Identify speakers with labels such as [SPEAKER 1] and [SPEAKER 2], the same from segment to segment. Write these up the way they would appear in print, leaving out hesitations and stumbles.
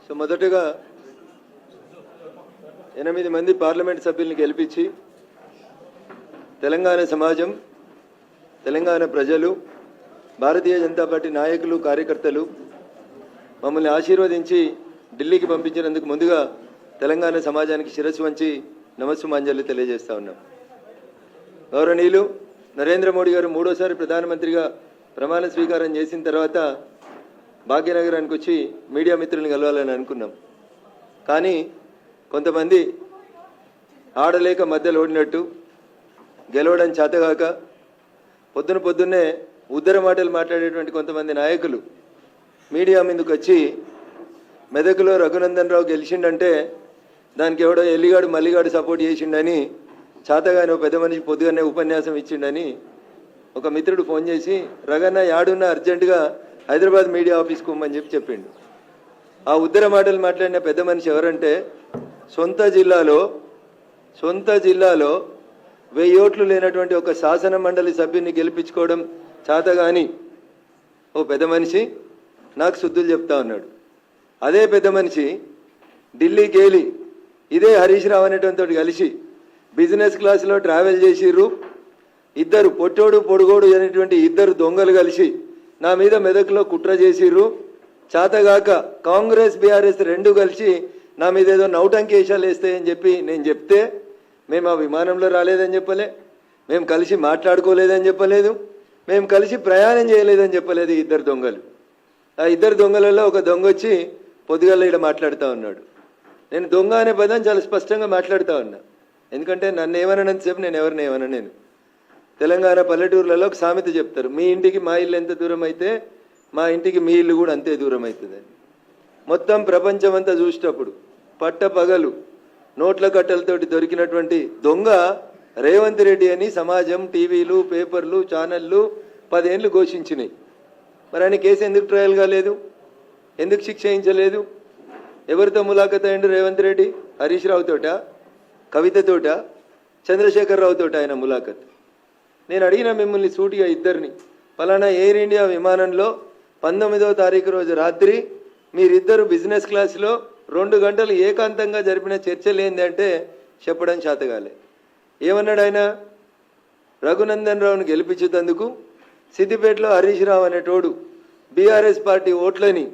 [SPEAKER 1] So మొదటగా 8 మంది parliament సభ్యుల్ని గెలిపించి తెలంగాణ సమాజం, తెలంగాణ ప్రజలు, భారతీయ జనతా పార్టీ నాయకులు, కార్యకర్తలు మమ్మల్ని ఆశీర్వదించి ఢిల్లీకి పంపించినందుకు ముందుగా తెలంగాణ సమాజానికి శిరస్సు వంచి నమస్సుమాంజలి తెలియజేస్తా ఉన్నాం. గౌరవనీయులు నరేంద్ర మోడీ గారు 3వసారి ప్రధానమంత్రిగా ప్రమాణ స్వీకారం చేసిన తర్వాత భాగ్యనగరానికి వచ్చి మీడియా మిత్రుల్ని కలవాలని అనుకున్నాం. కానీ కొంతమంది ఆడలేక మధ్యలో ఓడినట్టు, గెలవడం చేతగాక పొద్దున్నే ఉద్దర మాటలు మాట్లాడేటువంటి కొంతమంది నాయకులు మీడియా ముందుకు వచ్చి మెదకులో రఘునందన్ రావు గెలిచిండంటే దానికి ఎవడో ఎల్లిగాడు మల్లిగాడు సపోర్ట్ చేసిండని, చేతగాని పెద్ద మనిషి పొద్దుగానే ఉపన్యాసం ఇచ్చిండని ఒక మిత్రుడు ఫోన్ చేసి రగన్న యాడున్న అర్జెంటుగా హైదరాబాద్ మీడియా ఆఫీస్కి పోమని చెప్పిండు. ఆ ఉద్దర మాటలు మాట్లాడిన పెద్ద మనిషి ఎవరంటే సొంత జిల్లాలో 1000 ఓట్లు లేనటువంటి ఒక శాసన మండలి సభ్యుని గెలిపించుకోవడం చేతగాని ఓ పెద్ద మనిషి నాకు శుద్ధులు చెప్తా ఉన్నాడు. అదే పెద్ద మనిషి ఢిల్లీకి వెళ్ళి ఇదే హరీష్ రావు అనేటువంటి కలిసి బిజినెస్ క్లాస్లో ట్రావెల్ చేసిర్రు. ఇద్దరు పొట్టోడు పొడుగోడు అనేటువంటి ఇద్దరు దొంగలు కలిసి నా మీద మెదకులో కుట్ర చేసిర్రు. చేతగాక కాంగ్రెస్ బీఆర్ఎస్ 2 కలిసి నా మీద ఏదో నౌటంకి వేషాలు వేస్తాయని చెప్పి నేను చెప్తే మేము ఆ విమానంలో రాలేదని చెప్పలే, మేము కలిసి మాట్లాడుకోలేదని చెప్పలేదు, మేము కలిసి ప్రయాణం చేయలేదని చెప్పలేదు. ఇద్దరు దొంగలు, ఆ ఇద్దరు దొంగలలో ఒక దొంగ వచ్చి పొద్దుగల ఇక్కడ మాట్లాడుతూ ఉన్నాడు. నేను దొంగ అనే పదం చాలా స్పష్టంగా మాట్లాడుతూ ఉన్నా. ఎందుకంటే నన్ను ఏమనంతసేపు నేను ఎవరిని ఏమన్నా, నేను తెలంగాణ పల్లెటూర్లలో ఒక సామెత చెప్తారు, మీ ఇంటికి మా ఇల్లు ఎంత దూరం అయితే మా ఇంటికి మీ ఇల్లు కూడా అంతే దూరం అవుతుందని. మొత్తం ప్రపంచం అంతా చూసేటప్పుడు పట్టపగలు నోట్ల కట్టలతోటి దొరికినటువంటి దొంగ రేవంత్ రెడ్డి అని సమాజం, టీవీలు, పేపర్లు, ఛానళ్ళు 10 ఏళ్ళు ఘోషించినాయి. మరి ఆయన కేసు ఎందుకు ట్రయల్ కాలేదు? ఎందుకు శిక్ష వేయించలేదు? ఎవరితో ములాఖత్ అయ్యిండు రేవంత్ రెడ్డి? హరీష్ రావుతోట, కవితతోట, చంద్రశేఖరరావుతోట ఆయన ములాఖత్. నేను అడిగిన మిమ్మల్ని సూటిగా ఇద్దరిని, పలానా ఎయిర్ ఇండియా విమానంలో 19వ తారీఖు రోజు రాత్రి మీరిద్దరు బిజినెస్ క్లాస్లో 2 గంటలు ఏకాంతంగా జరిపిన చర్చలు ఏంటంటే చెప్పడం చేతగాలే. ఏమన్నాడు ఆయన? రఘునందన్ రావును గెలిపించేందుకు సిద్దిపేటలో హరీష్ రావు అనేటోడు బీఆర్ఎస్ పార్టీ ఓట్లని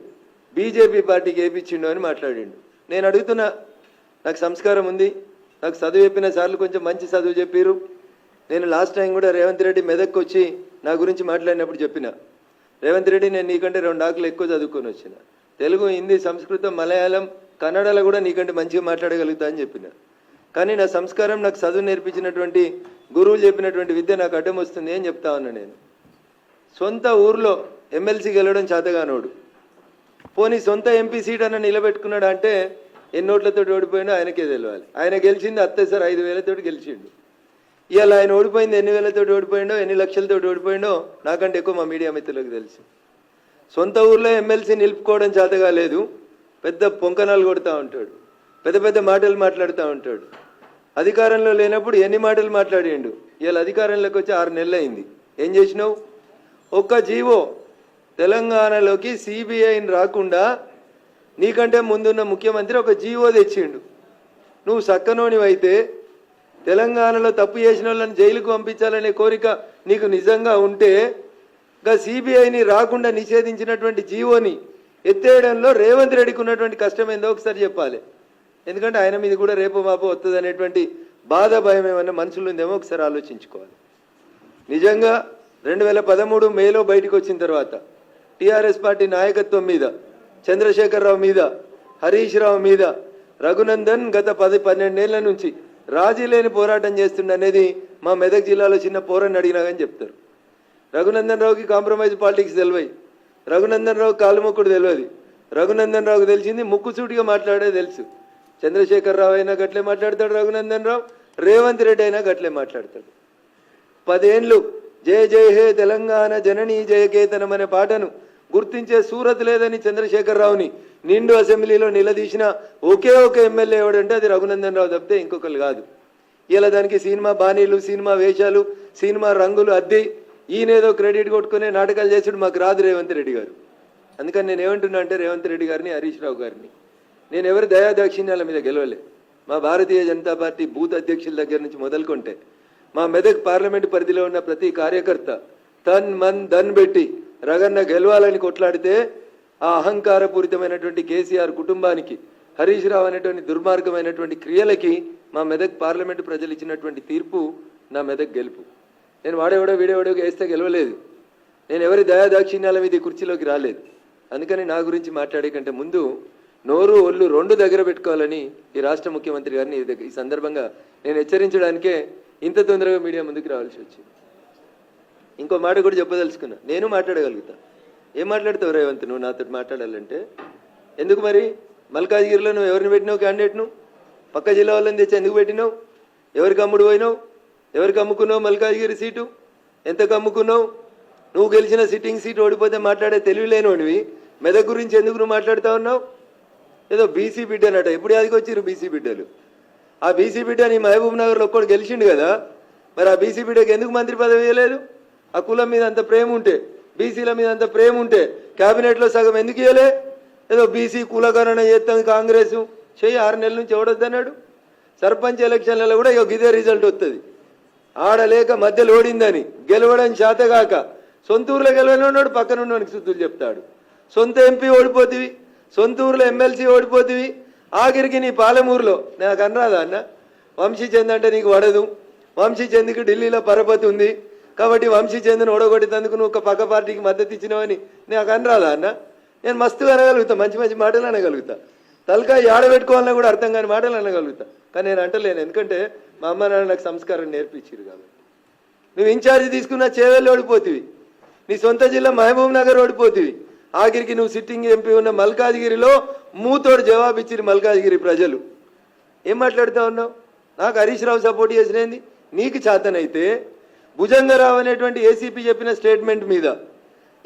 [SPEAKER 1] బీజేపీ పార్టీకి వేయించిండు అని మాట్లాడిండు. నేను అడుగుతున్నా, నాకు సంస్కారం ఉంది, నాకు చదువు చెప్పిన సార్లు కొంచెం మంచి చదువు చెప్పారు. నేను లాస్ట్ టైం కూడా రేవంత్ రెడ్డి మెదక్కి వచ్చి నా గురించి మాట్లాడినప్పుడు చెప్పిన, రేవంత్ రెడ్డి నేను నీకంటే 2 ఆకులు ఎక్కువ చదువుకొని వచ్చిన, తెలుగు, హిందీ, సంస్కృతం, మలయాళం, కన్నడలో కూడా నీకంటే మంచిగా మాట్లాడగలుగుతా అని చెప్పిన. కానీ నా సంస్కారం, నాకు చదువు నేర్పించినటువంటి గురువులు చెప్పినటువంటి విద్య నాకు అడ్డం వస్తుంది అని చెప్తా ఉన్నా. నేను సొంత ఊర్లో ఎమ్మెల్సీ గెలవడం చేతగానోడు, పోనీ సొంత ఎంపీ సీట్ అన్న నిలబెట్టుకున్నాడు అంటే ఎన్ని ఓట్లతో ఓడిపోయిండో ఆయనకే తెలియాలి. ఆయన గెలిచింది అత్తేసారి 5,000 గెలిచిండు. ఇవాళ ఆయన ఓడిపోయింది ఎన్ని వేలతో ఓడిపోయిండో, ఎన్ని లక్షలతో ఓడిపోయిండో నాకంటే ఎక్కువ మా మీడియా మిత్రులకు తెలుసు. సొంత ఊర్లో ఎమ్మెల్సీ నిలుపుకోవడం చేతగా లేదు, పెద్ద పొంకనాలు కొడుతూ ఉంటాడు, పెద్ద మాటలు మాట్లాడుతూ ఉంటాడు. అధికారంలో లేనప్పుడు ఎన్ని మాటలు మాట్లాడిండు. ఇవాళ అధికారంలోకి వచ్చి 6 నెలలు అయింది. ఏం చేసినావు? ఒక్క జీవో తెలంగాణలోకి సిబిఐని రాకుండా నీకంటే ముందున్న ముఖ్యమంత్రి ఒక జీవో తెచ్చిండు. నువ్వు సక్కనోనివైతే తెలంగాణలో తప్పు చేసిన వాళ్ళని జైలుకు పంపించాలనే కోరిక నీకు నిజంగా ఉంటే ఇంకా సిబిఐని రాకుండా నిషేధించినటువంటి జీవోని ఎత్తేయడంలో రేవంత్ రెడ్డికి ఉన్నటువంటి కష్టం ఏందో ఒకసారి చెప్పాలి. ఎందుకంటే ఆయన మీద కూడా రేపు మాపు వస్తుంది అనేటువంటి బాధ, భయం ఏమన్నా మనసులో ఉందేమో ఒకసారి ఆలోచించుకోవాలి. నిజంగా 2013 మేలో బయటకు వచ్చిన తర్వాత టీఆర్ఎస్ పార్టీ నాయకత్వం మీద, చంద్రశేఖరరావు మీద, హరీష్ రావు మీద రఘునందన్ గత 10-12 ఏళ్ల నుంచి రాజీ లేని పోరాటం చేస్తుండనేది మా మెదక్ జిల్లాలో చిన్న పోరాన్ని అడిగినా కానీ చెప్తారు. రఘునందన్ రావుకి కాంప్రమైజ్ పాలిటిక్స్ తెలియదు, రఘునందన్ రావు కాలుమొక్కుడు తెలియదు. రఘునందన్ రావుకు తెలిసింది ముక్కుసూటిగా మాట్లాడే తెలుసు. చంద్రశేఖరరావు అయినా గట్లే మాట్లాడతాడు రఘునందన్ రావు, రేవంత్ రెడ్డి అయినా గట్లే మాట్లాడతాడు. 10 ఏళ్ళు జయ జయ హే తెలంగాణ జననీ జయకేతనం అనే పాటను గుర్తించే సూరత్ లేదని చంద్రశేఖరరావుని నిండు అసెంబ్లీలో నిలదీసిన ఒకే ఒక ఎమ్మెల్యే ఎవడంటే అది రఘునందన్ రావు తప్పితే ఇంకొకరు కాదు. ఇలా దానికి సినిమా బాణీలు, సినిమా వేషాలు, సినిమా రంగులు అద్ది ఈయనేదో క్రెడిట్ కొట్టుకునే నాటకాలు చేసాడు. మాకు రాదు రేవంత్ రెడ్డి గారు. అందుకని నేను ఏమంటున్నా అంటే రేవంత్ రెడ్డి గారిని, హరీష్ రావు గారిని, నేను ఎవరి దయాదాక్షిణ్యాల మీద గెలవలే. మా భారతీయ జనతా పార్టీ బూత్ అధ్యక్షుల దగ్గర నుంచి మొదలుకుంటే మా మెదక్ పార్లమెంటు పరిధిలో ఉన్న ప్రతి కార్యకర్త తన్ మన్ ధన్ పెట్టి రగన్న గెలవాలని కొట్లాడితే ఆ అహంకారపూరితమైనటువంటి కేసీఆర్ కుటుంబానికి, హరీష్ రావు అనేటువంటి దుర్మార్గమైనటువంటి క్రియలకి మా మెదక్ పార్లమెంటు ప్రజలు ఇచ్చినటువంటి తీర్పు నా మెదక్ గెలుపు. నేను వాడేవాడో వీడేవాడో వేస్తే గెలవలేదు. నేను ఎవరి దయాదాక్షిణ్యాల మీద ఈ కుర్చీలోకి రాలేదు. అందుకని నా గురించి మాట్లాడే కంటే ముందు నోరు ఒళ్ళు రెండు దగ్గర పెట్టుకోవాలని ఈ రాష్ట్ర ముఖ్యమంత్రి గారిని ఈ సందర్భంగా నేను హెచ్చరించడానికే ఇంత తొందరగా మీడియా ముందుకు రావాల్సి వచ్చింది. ఇంకో మాట కూడా చెప్పదలుచుకున్నా, నేను మాట్లాడగలుగుతా. ఏం మాట్లాడతావు రేవంత్ నువ్వు నాతో మాట్లాడాలంటే? ఎందుకు మరి మల్కాజ్గిరిలో నువ్వు ఎవరిని పెట్టినావు క్యాండిడేట్ను? పక్క జిల్లా వాళ్ళని తెచ్చి ఎందుకు పెట్టినావు? ఎవరికి అమ్ముడు పోయినావు? ఎవరికి అమ్ముకున్నావు మల్కాజ్గిరి సీటు? ఎంతకు అమ్ముకున్నావు? నువ్వు గెలిచిన సిట్టింగ్ సీట్ ఓడిపోతే మాట్లాడే తెలివి లేనివాడివి మెదక్ గురించి ఎందుకు నువ్వు మాట్లాడుతూ ఉన్నావు? ఏదో బీసీ బిడ్డనట. ఎప్పుడు యాదికి వచ్చిర్రు బీసీ బిడ్డలు? ఆ బీసీ బిడ్డ నీ మహబూబ్ నగర్లో ఒక్కడు గెలిచిండు కదా, మరి ఆ బీసీ బిడ్డకి ఎందుకు మంత్రి పదవి ఇవ్వలేదు? ఆ కులం మీద అంత ప్రేమ ఉంటే, బీసీల మీద అంత ప్రేమ ఉంటే క్యాబినెట్లో సగం ఎందుకు ఇవ్వలే? ఏదో బీసీ కులగణన చేస్తాం కాంగ్రెస్ చెయ్యి 6 నెలల నుంచి ఎవడొద్దన్నాడు? సర్పంచ్ ఎలక్షన్లలో కూడా ఇదే రిజల్ట్ వస్తుంది. ఆడలేక మధ్యలో ఓడిందని గెలవడం చేతగాక సొంత ఊర్లో గెలవనున్నాడు, పక్కన ఉన్నవానికి శుద్ధులు చెప్తాడు. సొంత ఎంపీ ఓడిపోతివి, సొంత ఊర్లో ఎమ్మెల్సీ ఓడిపోతివి, ఆఖరికి నీ పాలమూరులో నాకు అనరాదా అన్న? వంశీచంద్ అంటే నీకు వడదు, వంశీచంద్కి ఢిల్లీలో పరపతి ఉంది కాబట్టి వంశీచంద్ని ఓడగొట్టేందుకు నువ్వు ఒక పక్క పార్టీకి మద్దతు ఇచ్చినావని నాకు అనరాదా అన్న? నేను మస్తుగా అనగలుగుతా, మంచి మంచి మాటలు అనగలుగుతా, తలకాయ ఆడబెట్టుకోవాలన్నా కూడా అర్థం కాని మాటలు అనగలుగుతా. కానీ నేను అంటలేను, ఎందుకంటే మా అమ్మ నాన్న నాకు సంస్కారం నేర్పించారు కాబట్టి. నువ్వు ఇన్ఛార్జ్ తీసుకున్న చేవెళ్ళు ఓడిపోతివి, నీ సొంత జిల్లా మహబూబ్ నగర్ ఓడిపోతివి, ఆఖరికి నువ్వు సిట్టింగ్ ఎంపీ ఉన్న మల్కాజ్గిరిలో మూతోడు జవాబిచ్చిరు మల్కాజ్గిరి ప్రజలు. ఏం మాట్లాడుతూ ఉన్నావు? నాకు హరీష్ రావు సపోర్ట్ చేసినది నీకు చేతనైతే భుజంగరావు అనేటువంటి ఏసీపీ చెప్పిన స్టేట్మెంట్ మీద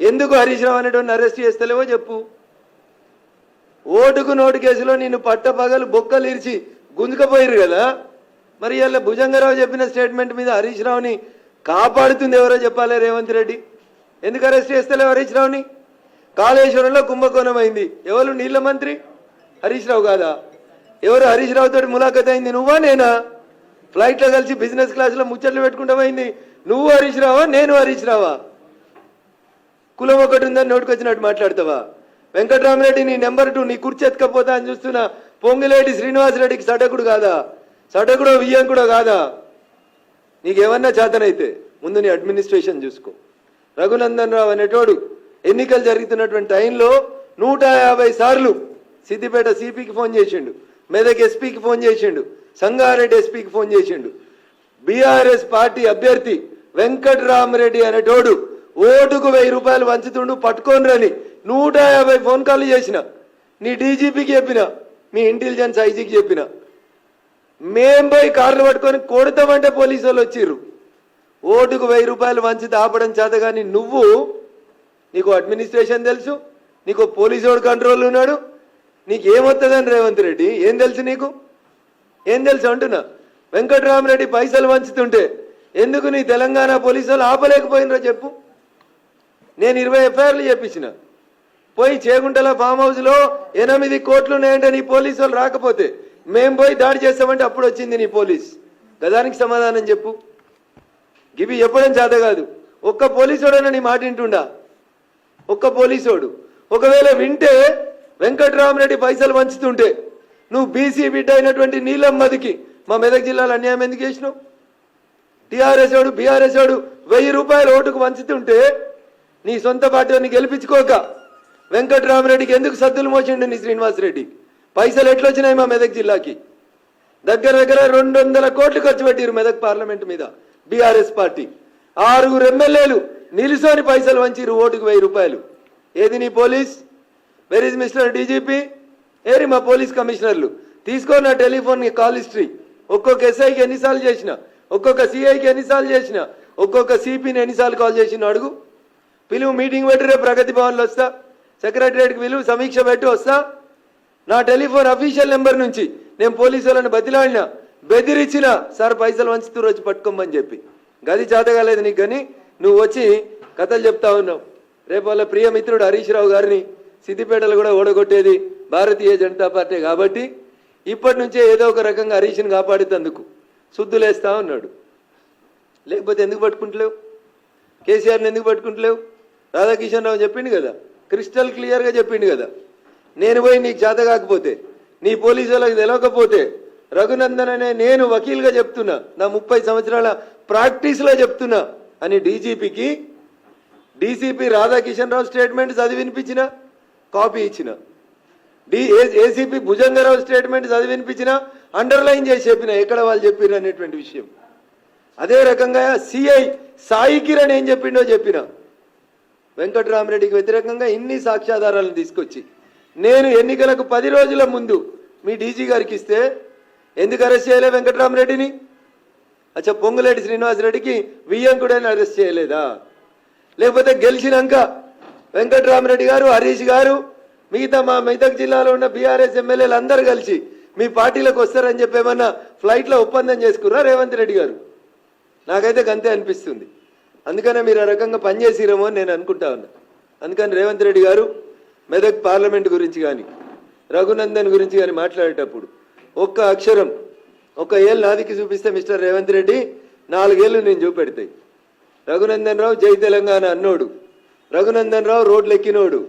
[SPEAKER 1] ఎందుకు హరీష్ రావు అనేటువంటి అరెస్ట్ చేస్తలేవో చెప్పు. ఓటుకు నోటు కేసులో నిన్ను పట్టపగలు బొక్కలు ఇరిచి గుంజుకపోయారు కదా, మరి ఇలా భుజంగరావు చెప్పిన స్టేట్మెంట్ మీద హరీష్ రావుని కాపాడుతుంది ఎవరో చెప్పాలి రేవంత్ రెడ్డి. ఎందుకు అరెస్ట్ చేస్తలేవు హరీష్ రావుని? కాళేశ్వరంలో కుంభకోణం అయింది, ఎవరు? నీళ్ల మంత్రి హరీష్ రావు కాదా? ఎవరు హరీష్ రావు తోటి ములాఖత్ అయింది? నువ్వా నేనా? ఫ్లైట్లో కలిసి బిజినెస్ క్లాస్లో ముచ్చట్లు పెట్టుకుంటామైంది నువ్వు హరీష్ రావా నేను హరీష్ రావా? కులం ఒకటి ఉందని నోటుకొచ్చినట్టు మాట్లాడతావా? వెంకటరామరెడ్డి నీ నెంబర్ 2 నీ కుర్చీ ఎత్తుకపోతా అని చూస్తున్నా పొంగిలేటి శ్రీనివాసరెడ్డికి సటకుడు కాదా? సటకుడో వియ్యంకుడో కాదా? నీకేమన్నా చేతనైతే ముందు నీ అడ్మినిస్ట్రేషన్ చూసుకో. రఘునందన్ రావు అనేటోడు ఎన్నికలు జరుగుతున్నటువంటి టైంలో 150 సార్లు సిద్దిపేట సిపికి ఫోన్ చేసిండు, మెదక్ ఎస్పీకి ఫోన్ చేసిండు, సంగారెడ్డి ఎస్పీకి ఫోన్ చేసిండు. బీఆర్ఎస్ పార్టీ అభ్యర్థి వెంకటరామరెడ్డి అనేటోడు ఓటుకు 1000 రూపాయలు వంచుతుండు పట్టుకొని రని 150 ఫోన్ కాల్ చేసిన, నీ డీజీపీకి చెప్పిన, మీ ఇంటెలిజెన్స్ ఐజీకి చెప్పిన. మేం పోయి కార్లు పట్టుకొని కొడతామంటే పోలీసు వాళ్ళు వచ్చిర్రు. ఓటుకు 1000 రూపాయలు వంచితే ఆపడం చేత కానీ నువ్వు, నీకు అడ్మినిస్ట్రేషన్ తెలుసు, నీకు పోలీసు వాడు కంట్రోల్ ఉన్నాడు, నీకు ఏమొస్తుందని రేవంత్ రెడ్డి ఏం తెలుసు? నీకు ఏం తెలుసు అంటున్నా? వెంకటరామరెడ్డి పైసలు వంచుతుంటే ఎందుకు నీ తెలంగాణ పోలీసు వాళ్ళు ఆపలేకపోయినరో చెప్పు. నేను 20 ఎఫ్ఐఆర్లు చెప్పించిన. పోయి చేగుంటల ఫామ్ హౌస్లో 8 కోట్లు ఉన్నాయంటే నీ పోలీసు వాళ్ళు రాకపోతే మేం పోయి దాడి చేస్తామంటే అప్పుడు వచ్చింది నీ పోలీస్. గదానికి సమాధానం చెప్పు. గివి చెప్పడం చేత కాదు. ఒక్క పోలీసోడైనా నీ మాట వింటుండా? ఒక్క పోలీసోడు ఒకవేళ వింటే వెంకటరామరెడ్డి పైసలు వంచుతుంటే నువ్వు బీసీ బిడ్డ అయినటువంటి నీలమ్మదికి మా మెదక్ జిల్లాలో అన్యాయం ఎందుకు చేసినావు? టీఆర్ఎస్ వాడు బీఆర్ఎస్ వాడు 1000 రూపాయలు ఓటుకు వంచుతుంటే నీ సొంత పార్టీని గెలిపించుకోక వెంకటరామరెడ్డికి ఎందుకు సద్దులు మోసిండు నీ శ్రీనివాసరెడ్డి? పైసలు ఎట్లొచ్చినాయి మా మెదక్ జిల్లాకి? దగ్గర 200 కోట్లు ఖర్చు పెట్టారు మెదక్ పార్లమెంట్ మీద బీఆర్ఎస్ పార్టీ. 6 ఎమ్మెల్యేలు నిలుసోని పైసలు వంచిరు ఓటుకు 1000 రూపాయలు. ఏది నీ police? Where is mister DGP? ఏరి మా పోలీస్ కమిషనర్లు? తీసుకో నా టెలిఫోన్ కాల్ హిస్టరీ. ఒక్కొక్క ఎస్ఐకి ఎన్నిసార్లు చేసిన, ఒక్కొక్క సిఐకి ఎన్నిసార్లు చేసిన, ఒక్కొక్క సిపిని ఎన్నిసార్లు కాల్ చేసిన అడుగు. పిలువు, మీటింగ్ పెట్టి రేపు ప్రగతి భవన్లో వస్తా, సెక్రటరియట్కి పిలువు, సమీక్ష పెట్టి వస్తా. నా టెలిఫోన్ అఫీషియల్ నెంబర్ నుంచి నేను పోలీసు వాళ్ళని బతిలాడినా, బెదిరించిన సార్ పైసలు వంచుతూ వచ్చి పట్టుకోమని చెప్పి. గది చేతగాలేదు నీకు, కానీ నువ్వు వచ్చి కథలు చెప్తా ఉన్నావు. రేపు వాళ్ళ ప్రియమిత్రుడు హరీష్ రావు గారిని సిద్దిపేటలో కూడా ఓడగొట్టేది, భారతీయ జనతా పార్టీ కాబట్టి ఇప్పటి నుంచే ఏదో ఒక రకంగా హరీష్ని కాపాడుతందుకు శుద్ధులేస్తా ఉన్నాడు. లేకపోతే ఎందుకు పట్టుకుంటలేవు? కేసీఆర్ని ఎందుకు పట్టుకుంటలేవు? రాధాకిషన్ రావు చెప్పిండు కదా, క్రిస్టల్ క్లియర్గా చెప్పిండు కదా, నేను పోయి నీకు చేత కాకపోతే, నీ పోలీసు వాళ్ళకి తెలియకపోతే రఘునందన్ అనే నేను వకీల్గా చెప్తున్నా, నా 30 సంవత్సరాల ప్రాక్టీస్లో చెప్తున్నా అని డీసీపీ రాధాకిషన్ రావు స్టేట్మెంట్ చదివి వినిపించిన, కాపీ ఇచ్చిన, ఏసీపీ భుజంగరావు స్టేట్మెంట్ చదివి వినిపించిన, అండర్లైన్ చేసి చెప్పిన ఎక్కడ వాళ్ళు చెప్పిన అనేటువంటి విషయం. అదే రకంగా సిఐ సాయి కిరణ్ ఏం చెప్పిండో చెప్పిన. వెంకట్రామరెడ్డికి వ్యతిరేకంగా ఇన్ని సాక్ష్యాధారాలను తీసుకొచ్చి నేను ఎన్నికలకు 10 రోజుల ముందు మీ డీజీ గారికి ఇస్తే ఎందుకు అరెస్ట్ చేయలే వెంకట్రామరెడ్డిని? అచ్చా, పొంగులేటి శ్రీనివాసరెడ్డికి వియ్యంకుడని అరెస్ట్ చేయలేదా? లేకపోతే గెలిచినాక వెంకట్రామరెడ్డి గారు, హరీష్ గారు, మిగతా మా మెదక్ జిల్లాలో ఉన్న బీఆర్ఎస్ ఎమ్మెల్యేలు అందరూ కలిసి మీ పార్టీలకు వస్తారని చెప్పి ఏమన్నా ఫ్లైట్లో ఒప్పందం చేసుకుర్రా రేవంత్ రెడ్డి గారు? నాకైతే గంతే అనిపిస్తుంది. అందుకనే మీరు ఆ రకంగా పనిచేసిరేమో అని నేను అనుకుంటా ఉన్నా. అందుకని రేవంత్ రెడ్డి గారు మెదక్ పార్లమెంట్ గురించి కానీ రఘునందన్ గురించి కానీ మాట్లాడేటప్పుడు ఒక్క అక్షరం, ఒక ఏళ్ళు నాదికి చూపిస్తే మిస్టర్ రేవంత్ రెడ్డి 4 ఏళ్ళు నేను చూపెడతాయి. రఘునందన్ రావు జై తెలంగాణ అన్నోడు, రఘునందన్ రావు రోడ్లు ఎక్కినోడు,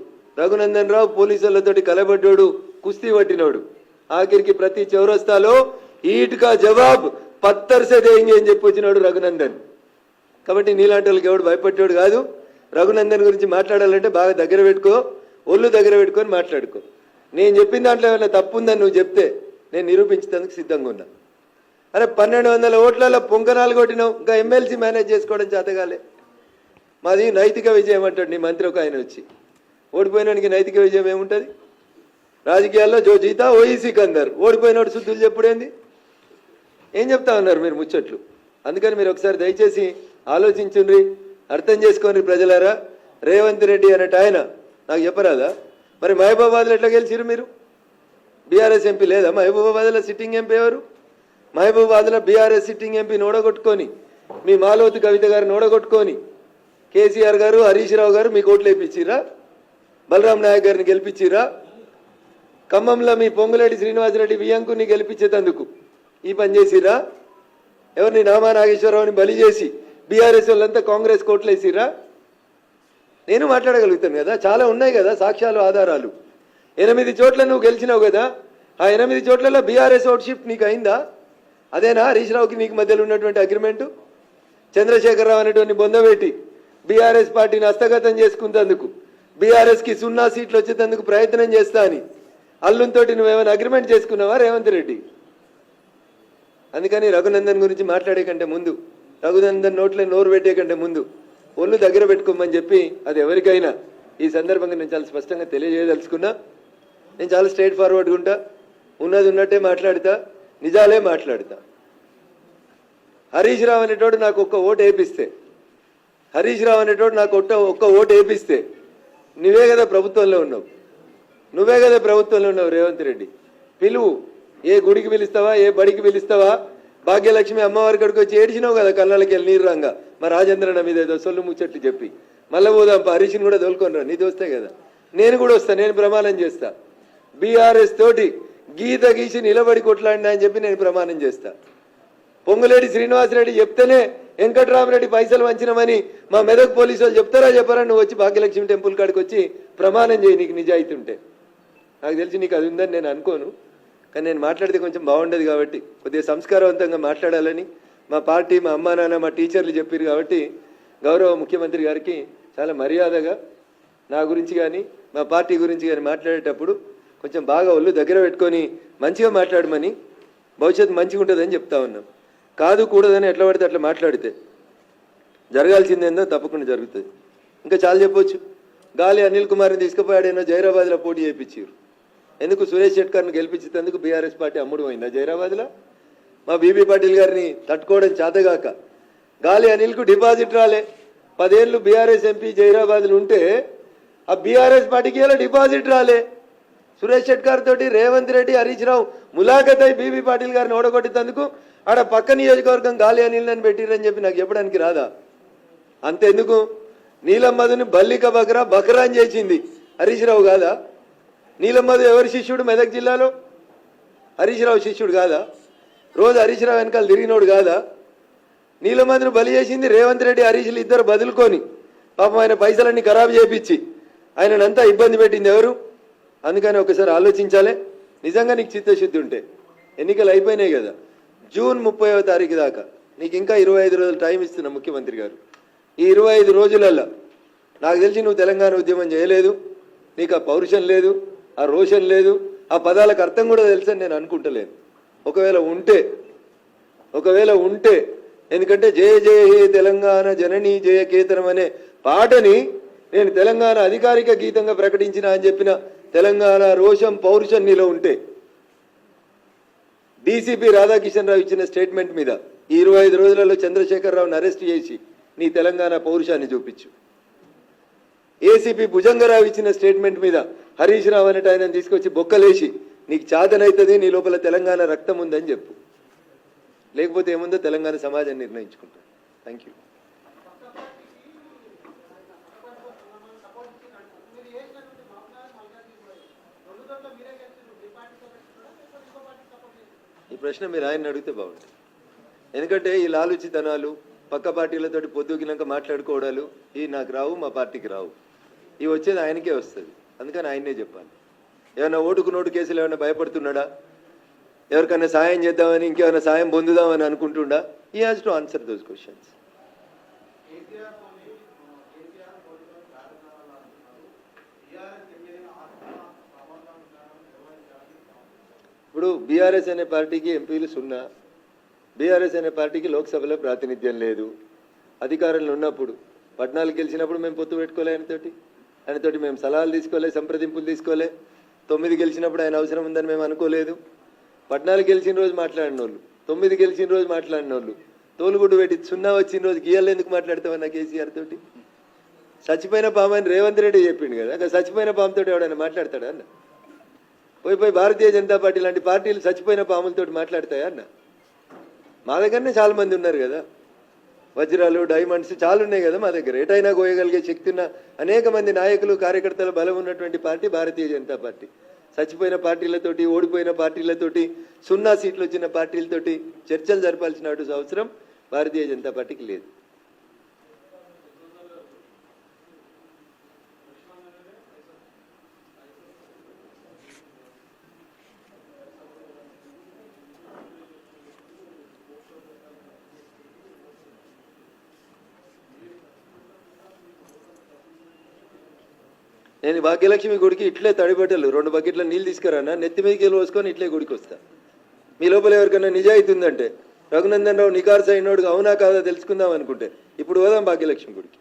[SPEAKER 1] రఘునందన్ రావు పోలీసులతోటి కలబడ్డోడు, కుస్తీ పట్టినోడు, ఆఖరికి ప్రతి చౌరస్తాలో ఈట్కా జవాబ్ పత్తర్ సే దేంగే అని చెప్పి వచ్చినాడు రఘునందన్. కాబట్టి నీలాంటి వాళ్ళకి ఎవడు భయపడ్డాడు కాదు. రఘునందన్ గురించి మాట్లాడాలంటే బాగా దగ్గర పెట్టుకో, ఒళ్ళు దగ్గర పెట్టుకొని మాట్లాడుకో. నేను చెప్పిన దాంట్లో ఏమైనా తప్పు ఉందని నువ్వు చెప్తే నేను నిరూపించేందుకు సిద్ధంగా ఉన్నా. అరే 1200 ఓట్లలో పొంకనాలు కొట్టినావు, ఇంకా ఎమ్మెల్సీ మేనేజ్ చేసుకోవడం చేతగాలే. మాది నైతిక విజయం అంటాడు నీ మంత్రి ఒక ఆయన వచ్చి. ఓడిపోయినానికి నైతిక విజయం ఏముంటుంది? రాజకీయాల్లో జో జీతా ఓయి సికందర్, ఓడిపోయినోడు శుద్ధులు చెప్పుడేంది? ఏం చెప్తా ఉన్నారు మీరు ముచ్చట్లు? అందుకని మీరు ఒకసారి దయచేసి ఆలోచించుండ్రి, అర్థం చేసుకోండి ప్రజలారా. రేవంత్ రెడ్డి అనేట ఆయన నాకు చెప్పరాదా? మరి మహబూబాబాద్లో ఎట్లా గెలిచిరు మీరు? బీఆర్ఎస్ ఎంపీ లేదా మహబూబాబాద్లో? సిట్టింగ్ ఎంపీ ఎవరు? మహబూబాబాద్లో బీఆర్ఎస్ సిట్టింగ్ ఎంపీ నోడగొట్టుకొని, మీ మాలోతు కవిత గారు నోడగొట్టుకొని, కేసీఆర్ గారు, హరీష్ రావు గారు మీకు ఓట్లు వేయించిరా? బలరాం నాయక్ గారిని గెలిపించిరా? ఖమ్మంలో మీ పొంగులేటి శ్రీనివాసరెడ్డి వియంకుని గెలిపించేందుకు ఈ పని చేసిరా? ఎవరిని నామా నాగేశ్వరరావుని బలి చేసి బీఆర్ఎస్ వాళ్ళంతా కాంగ్రెస్ కోట్లు వేసిరా? నేను మాట్లాడగలుగుతాను కదా, చాలా ఉన్నాయి కదా సాక్ష్యాలు, ఆధారాలు. 8 చోట్ల నువ్వు గెలిచినావు కదా, ఆ 8 చోట్లలో బీఆర్ఎస్ ఓట్ షిఫ్ట్ నీకు అయిందా? అదేనా హరీష్ రావుకి నీకు మధ్యలో ఉన్నటువంటి అగ్రిమెంటు? చంద్రశేఖరరావు అనేటువంటి బొందబెట్టి బీఆర్ఎస్ పార్టీని హస్తగతం చేసుకున్నందుకు, బీఆర్ఎస్కి 0 సీట్లు వచ్చేందుకు ప్రయత్నం చేస్తా అని అల్లుంతోటి నువ్వేమైనా అగ్రిమెంట్ చేసుకున్నావా రేవంత్ రెడ్డి? అందుకని రఘునందన్ గురించి మాట్లాడే కంటే ముందు, రఘునందన్ నోట్లో నోరు పెట్టే కంటే ముందు ఒళ్ళు దగ్గర పెట్టుకోమని చెప్పి అది ఎవరికైనా ఈ సందర్భంగా నేను చాలా స్పష్టంగా తెలియజేయదలుచుకున్నా. నేను చాలా స్ట్రైట్ ఫార్వర్డ్గా ఉంటా, ఉన్నది ఉన్నట్టే మాట్లాడతా, నిజాలే మాట్లాడతా. హరీష్ రావు అనేటోడు నాకు ఒక్క ఓటు వేపిస్తే, హరీష్ రావు అనేటోడు నాకు ఒక్క ఓటు వేపిస్తే నువ్వే కదా ప్రభుత్వంలో ఉన్నావు, నువ్వే కదా ప్రభుత్వంలో ఉన్నావు రేవంత్ రెడ్డి. పిలువు, ఏ గుడికి పిలుస్తావా, ఏ బడికి పిలుస్తావా? భాగ్యలక్ష్మి అమ్మవారి కడికి వచ్చి ఏడిచినావు కదా కళ్ళకి వెళ్ళి నీరు రంగా, మా రాజేంద్రన మీద ఏదో సొల్లు ముచ్చట్లు చెప్పి. మళ్ళీ పోదాం, హరీష్ని కూడా తోలుకొని రా, నీది వస్తే కదా. నేను కూడా వస్తా, నేను ప్రమాణం చేస్తా. బీఆర్ఎస్ తోటి గీత గీసి నిలబడి కొట్లాడినా అని చెప్పి నేను ప్రమాణం చేస్తా. పొంగులేటి శ్రీనివాసరెడ్డి చెప్తేనే వెంకట్రామరెడ్డి పైసలు వంచినమని మా మెదక్ పోలీసు వాళ్ళు చెప్తారా చెప్పారా? నువ్వు వచ్చి భాగ్యలక్ష్మి టెంపుల్ కాడికి వచ్చి ప్రమాణం చేయి, నీకు నిజాయితీ ఉంటే. నాకు తెలిసి నీకు అది ఉందని నేను అనుకోను, కానీ నేను మాట్లాడితే కొంచెం బాగుండదు కాబట్టి కొద్దిగా సంస్కారవంతంగా మాట్లాడాలని మా పార్టీ, మా అమ్మా నాన్న, మా టీచర్లు చెప్పారు కాబట్టి గౌరవ ముఖ్యమంత్రి గారికి చాలా మర్యాదగా నా గురించి కానీ మా పార్టీ గురించి కానీ మాట్లాడేటప్పుడు కొంచెం బాగా ఒళ్ళు దగ్గర పెట్టుకొని మంచిగా మాట్లాడమని, భవిష్యత్తు మంచిగా ఉంటుందని చెప్తా ఉన్నాం. కాదు కూడదని ఎట్లా పడితే అట్లా మాట్లాడితే జరగాల్సిందేందో తప్పకుండా జరుగుతుంది. ఇంకా చాలా చెప్పొచ్చు. గాలి అనిల్ కుమార్ని తీసుకుపోయాడేనో జైరాబాద్లో పోటీ చేయించారు. ఎందుకు? సురేష్ షెట్కర్ని గెలిపించేందుకు బీఆర్ఎస్ పార్టీ అమ్ముడు పోయిందా జైరాబాద్లో? మా బీబీ పాటిల్ గారిని తట్టుకోవడం చేతగాక గాలి అనిల్కు డిపాజిట్ రాలే. 10 ఏళ్ళు బీఆర్ఎస్ ఎంపీ జైరాబాద్లు ఉంటే ఆ బీఆర్ఎస్ పార్టీకి ఇలా డిపాజిట్ రాలే. సురేష్ షెట్కర్ తోటి రేవంత్ రెడ్డి, హరీష్ రావు ములాఖత్ అయి బీబీ పాటిల్ గారిని ఓడగొట్టేందుకు ఆడ పక్క నియోజకవర్గం గాలి అనిల్ని పెట్టిరని చెప్పి నాకు చెప్పడానికి రాదా? అంతెందుకు, నీలం మధుని బల్లిక బకరా అని చేసింది హరీష్ రావు కాదా? నీలం మధు ఎవరి శిష్యుడు మెదక్ జిల్లాలో? హరీష్ రావు శిష్యుడు కాదా? రోజు హరీష్ రావు వెనకాల తిరిగినోడు కాదా? నీలం మధును బలి చేసింది రేవంత్ రెడ్డి, హరీష్లు ఇద్దరు బదులుకొని పాపం ఆయన పైసలన్నీ ఖరాబు చేయించి ఆయనంతా ఇబ్బంది పెట్టింది ఎవరు? అందుకని ఒకసారి ఆలోచించాలి. నిజంగా నీకు చిత్తశుద్ధి ఉంటే ఎన్నికలు అయిపోయినాయి కదా, జూన్ 30వ తారీఖు దాకా నీకు ఇంకా 25 రోజులు టైం ఇస్తున్నా ముఖ్యమంత్రి గారు. ఈ 25 రోజులల్లో నాకు తెలిసి నువ్వు తెలంగాణ ఉద్యమం చేయలేదు, నీకు ఆ పౌరుషం లేదు, ఆ రోషన్ లేదు, ఆ పదాలకు అర్థం కూడా తెలుసని నేను అనుకుంటలేను. ఒకవేళ ఉంటే ఎందుకంటే జయ జయ హే తెలంగాణ జననీ జయ కేతనం అనే పాటని నేను తెలంగాణ అధికారిక గీతంగా ప్రకటించిన అని చెప్పిన తెలంగాణ రోషం పౌరుషం నీలో ఉంటే డీసీపీ రాధాకిషన్ రావు ఇచ్చిన స్టేట్మెంట్ మీద ఈ 25 రోజులలో చంద్రశేఖరరావుని అరెస్ట్ చేసి నీ తెలంగాణ పౌరుషాన్ని చూపించు. ఏసీపీ భుజంగరావు ఇచ్చిన స్టేట్మెంట్ మీద హరీష్ రావు అనేట ఆయన తీసుకొచ్చి బొక్కలేసి నీకు చాతనైతుంది, నీ లోపల తెలంగాణ రక్తం ఉందని చెప్పు. లేకపోతే ఏముందో తెలంగాణ సమాజం నిర్ణయించుకుంటారు. Thank you. ఈ ప్రశ్న మీరు ఆయన అడిగితే బాగుంటుంది. ఎందుకంటే ఈ లాలుచితనాలు పక్క పార్టీలతోటి పొద్దుగినాక మాట్లాడుకోవడాలు ఇవి నాకు రావు, మా పార్టీకి రావు. ఇవి వచ్చేది ఆయనకే వస్తుంది. అందుకని ఆయనే చెప్పాలి. ఏమైనా ఓటుకు నోటు కేసులు ఏమైనా భయపడుతున్నాడా? ఎవరికైనా సాయం చేద్దామని ఇంకేమైనా సాయం పొందుదామని అనుకుంటుండా? ఈ has to answer those questions. ఇప్పుడు బీఆర్ఎస్ అనే పార్టీకి ఎంపీలు 0, బీఆర్ఎస్ అనే పార్టీకి లోక్సభలో ప్రాతినిధ్యం లేదు. అధికారంలో ఉన్నప్పుడు 14 గెలిచినప్పుడు మేము పొత్తు పెట్టుకోలే ఆయనతోటి మేము సలహాలు తీసుకోలే, సంప్రదింపులు తీసుకోలే. 9 గెలిచినప్పుడు ఆయన అవసరం ఉందని మేము అనుకోలేదు. 14 గెలిచిన రోజు మాట్లాడిన వాళ్ళు, 9 గెలిచిన రోజు మాట్లాడిన వాళ్ళు తోలుగుడ్డు పెట్టి 0 వచ్చిన రోజు గీయాలు ఎందుకు మాట్లాడతామన్నా కేసీఆర్ తోటి? చచ్చిపోయిన పాము అని రేవంత్ రెడ్డి చెప్పిండు కదా, అక్కడ చచ్చిపోయిన పాముతో ఎవడైనా మాట్లాడతాడా అన్న? పోయి భారతీయ జనతా పార్టీ లాంటి పార్టీలు చచ్చిపోయిన పాములతో మాట్లాడతాయా అన్న? మా దగ్గరనే చాలా మంది ఉన్నారు కదా, వజ్రాలు డైమండ్స్ చాలా ఉన్నాయి కదా మా దగ్గర. ఎటైనా కోయగలిగే శక్తి ఉన్న అనేక మంది నాయకులు కార్యకర్తల బలం ఉన్నటువంటి పార్టీ భారతీయ జనతా పార్టీ. చచ్చిపోయిన పార్టీలతోటి, ఓడిపోయిన పార్టీలతోటి, 0 సీట్లు వచ్చిన పార్టీలతోటి చర్చలు జరపాల్సిన అవసరం భారతీయ జనతా పార్టీకి లేదు. నేను భాగ్యలక్ష్మి గుడికి ఇట్లే తడిబట్టలు 2 బకెట్ల నీళ్ళు తీసుకురానా, నెత్తి మీదకి వెళ్ళి పోసుకొని ఇట్లే గుడికి వస్తా. మీ లోపల ఎవరికైనా నిజాయితీ ఉందంటే, రఘునందన్ రావు నికార్స్ అయినోడుగా అవునా కాదా తెలుసుకుందాం అనుకుంటే ఇప్పుడు పోదాం భాగ్యలక్ష్మి గుడికి.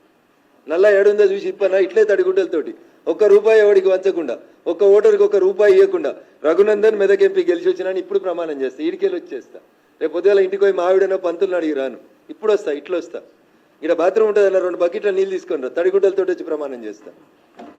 [SPEAKER 1] నల్లా ఏడుందో చూసి ఇప్పనా ఇట్లే తడిగుడ్డలతోటి ₹1 ఎవడికి వంచకుండా, ఒక్క ఓటర్కి ₹1 ఇవ్వకుండా రఘునందన్ మెదక్ ఎంపీ గెలిచి వచ్చినా ఇప్పుడు ప్రమాణం చేస్తా. ఈడికెళ్ళి వచ్చేస్తా. రేపు పొద్దుగాల ఇంటికి పోయి మా ఆవిడనో పంతులను అడిగి రాను. ఇప్పుడు వస్తా, ఇట్లా వస్తా. ఇక్కడ బాత్రూమ్ ఉంటుంది అన్న, 2 బకెట్ల నీళ్ళు తీసుకొని రా, తడిగుడ్డలతో వచ్చి ప్రమాణం చేస్తా.